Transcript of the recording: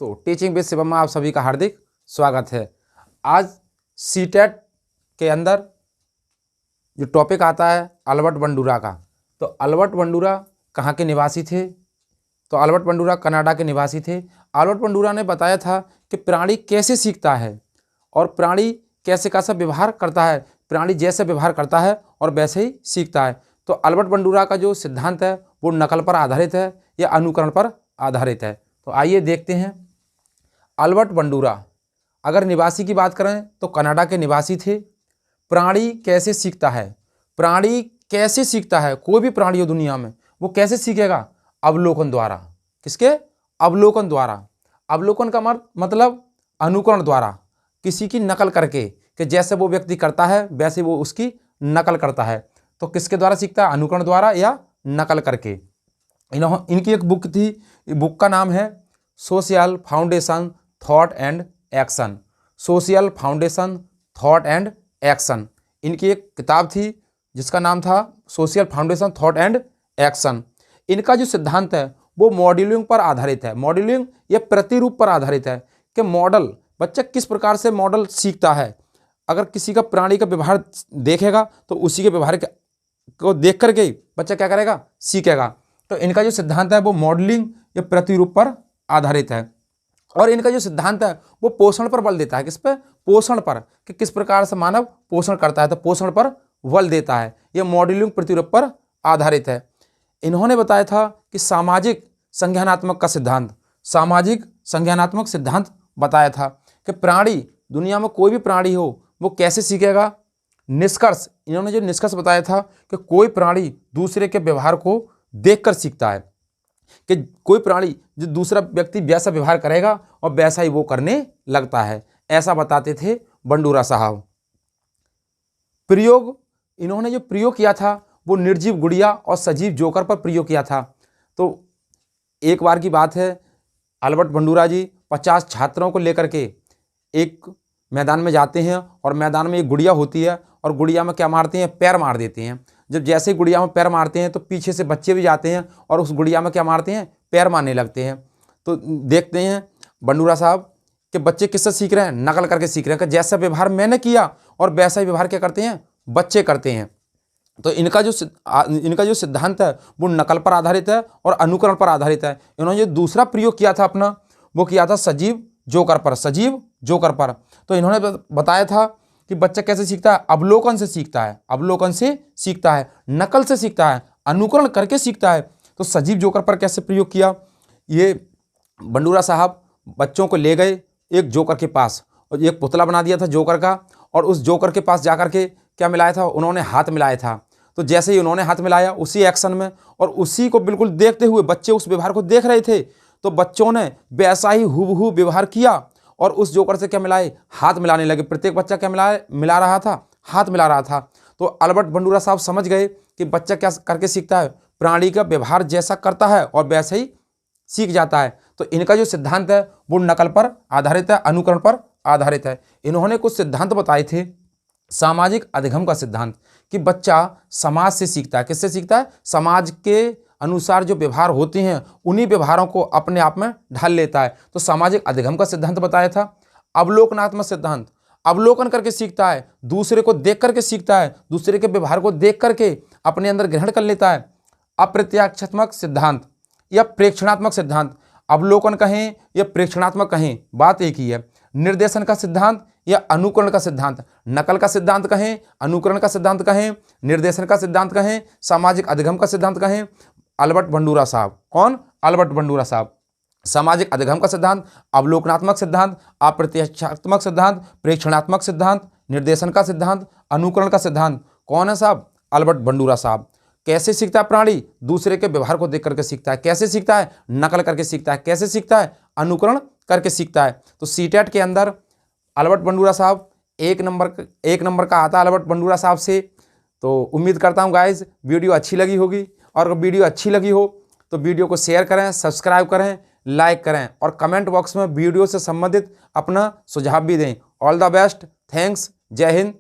तो teaching with Shivam में आप सभी का हार्दिक स्वागत है। आज सीटेट के अंदर जो टॉपिक आता है अल्बर्ट बंडूरा का। तो अल्बर्ट बंडूरा कहाँ के निवासी थे? तो अल्बर्ट बंडूरा कनाडा के निवासी थे। अल्बर्ट बंडूरा ने बताया था कि प्राणी कैसे सीखता है और प्राणी कैसे कैसा व्यवहार करता है। प्राणी जैसे व्यवहार करता है और वैसे ही सीखता है। तो अल्बर्ट बंडूरा का जो सिद्धांत है वो नकल पर आधारित है या अनुकरण पर आधारित है। तो आइए देखते हैं। अल्बर्ट बंडूरा अगर निवासी की बात करें तो कनाडा के निवासी थे। प्राणी कैसे सीखता है? प्राणी कैसे सीखता है? कोई भी प्राणी हो दुनिया में वो कैसे सीखेगा? अवलोकन द्वारा। किसके? अवलोकन द्वारा। अवलोकन का मतलब अनुकरण द्वारा, किसी की नकल करके, कि जैसे वो व्यक्ति करता है वैसे वो उसकी नकल करता है। तो किसके द्वारा सीखता है? अनुकरण द्वारा या नकल करके। इनकी एक बुक थी, बुक का नाम है social foundation thought and action. Social foundation thought and action इनकी एक किताब थी जिसका नाम था social foundation thought and action. इनका जो सिद्धांत है वो मॉडलिंग पर आधारित है। मॉडलिंग या प्रतिरूप पर आधारित है कि मॉडल, बच्चा किस प्रकार से मॉडल सीखता है। अगर किसी का प्राणी का व्यवहार देखेगा तो उसी के व्यवहार को देख करके बच्चा क्या करेगा? सीखेगा। तो इनका जो सिद्धांत है वो मॉडलिंग या प्रतिरूप पर आधारित है। और इनका जो सिद्धांत है वो पोषण पर बल देता है। किस पे? पोषण पर, कि किस प्रकार से मानव पोषण करता है, तो पोषण पर बल देता है। यह मॉडलिंग प्रतिरूप पर आधारित है। इन्होंने बताया था कि सामाजिक संज्ञानात्मक का सिद्धांत, सामाजिक संज्ञानात्मक सिद्धांत बताया था कि प्राणी, दुनिया में कोई भी प्राणी हो वो कैसे सीखेगा। निष्कर्ष, इन्होंने जो निष्कर्ष बताया था कि कोई प्राणी दूसरे के व्यवहार को देखकर सीखता है, कि कोई प्राणी जो दूसरा व्यक्ति वैसा व्यवहार करेगा और वैसा ही वो करने लगता है, ऐसा बताते थे बंडूरा साहब। प्रयोग, इन्होंने जो प्रयोग किया था वो निर्जीव गुड़िया और सजीव जोकर पर प्रयोग किया था। तो एक बार की बात है, अल्बर्ट बंडूरा जी 50 छात्रों को लेकर के एक मैदान में जाते हैं और मैदान में एक गुड़िया होती है और गुड़िया में क्या मारते हैं? पैर मार देते हैं। जब जैसे ही गुड़िया में पैर मारते हैं तो पीछे से बच्चे भी जाते हैं और उस गुड़िया में क्या मारते हैं? पैर मारने लगते हैं। तो देखते हैं बंडूरा साहब कि बच्चे किससे सीख रहे हैं? नकल करके सीख रहे हैं, कि जैसा व्यवहार मैंने किया और वैसा ही व्यवहार क्या करते हैं? बच्चे करते हैं। तो इनका जो सिद्धांत है वो नकल पर आधारित है और अनुकरण पर आधारित है। इन्होंने जो दूसरा प्रयोग किया था अपना, वो किया था सजीव जोकर पर, सजीव जोकर पर। तो इन्होंने बताया था कि बच्चा कैसे सीखता है? अवलोकन से सीखता है, अवलोकन से सीखता है, नकल से सीखता है, अनुकरण करके सीखता है। तो सजीव जोकर पर कैसे प्रयोग किया? ये बंडूरा साहब बच्चों को ले गए एक जोकर के पास और एक पुतला बना दिया था जोकर का, और उस जोकर के पास जाकर के क्या मिलाया था? उन्होंने हाथ मिलाया था। तो जैसे ही उन्होंने हाथ मिलाया उसी एक्शन में और उसी को बिल्कुल देखते हुए बच्चे उस व्यवहार को देख रहे थे, तो बच्चों ने वैसा ही हूबहू व्यवहार किया और उस जोकर से क्या मिलाए? हाथ मिलाने लगे। प्रत्येक बच्चा क्या मिला रहा था? हाथ मिला रहा था। तो अल्बर्ट बंडूरा साहब समझ गए कि बच्चा क्या करके सीखता है? प्राणी का व्यवहार जैसा करता है और वैसे ही सीख जाता है। तो इनका जो सिद्धांत है वो नकल पर आधारित है, अनुकरण पर आधारित है। इन्होंने कुछ सिद्धांत बताए थे। सामाजिक अधिगम का सिद्धांत, कि बच्चा समाज से सीखता है। किससे सीखता है? समाज के अनुसार जो व्यवहार होते हैं उन्हीं व्यवहारों को अपने आप में ढाल लेता है। तो सामाजिक अधिगम का सिद्धांत बताया था। अवलोकनात्मक सिद्धांत, अवलोकन करके सीखता है, दूसरे को देख करके सीखता है, दूसरे के व्यवहार को देख करके अपने अंदर ग्रहण कर लेता है। अप्रत्याक्षात्मक सिद्धांत या प्रेक्षणात्मक सिद्धांत, अवलोकन कहें या प्रेक्षणात्मक कहें बात एक ही है। निर्देशन का सिद्धांत या अनुकरण का सिद्धांत, नकल का सिद्धांत कहें, अनुकरण का सिद्धांत कहें, निर्देशन का सिद्धांत कहें, सामाजिक अधिगम का सिद्धांत कहें। अल्बर्ट बंडूरा साहब, कौन? अल्बर्ट बंडूरा साहब। सामाजिक अधिगम का सिद्धांत, अवलोकनात्मक सिद्धांत, अप्रत्याक्षात्मक सिद्धांत, प्रेक्षणात्मक सिद्धांत, निर्देशन का सिद्धांत, अनुकरण का सिद्धांत। कौन है साहब? अल्बर्ट बंडूरा साहब। कैसे सीखता है प्राणी? दूसरे के व्यवहार को देख करके सीखता है। कैसे सीखता है? नकल करके सीखता है। कैसे सीखता है? अनुकरण करके सीखता है। तो सीटेट के अंदर अल्बर्ट बंडूरा साहब एक नंबर का आता है अल्बर्ट बंडूरा साहब से। तो उम्मीद करता हूँ गाइज वीडियो अच्छी लगी होगी, और अगर वीडियो अच्छी लगी हो तो वीडियो को शेयर करें, सब्सक्राइब करें, लाइक करें और कमेंट बॉक्स में वीडियो से संबंधित अपना सुझाव भी दें। ऑल द बेस्ट, थैंक्स, जय हिंद,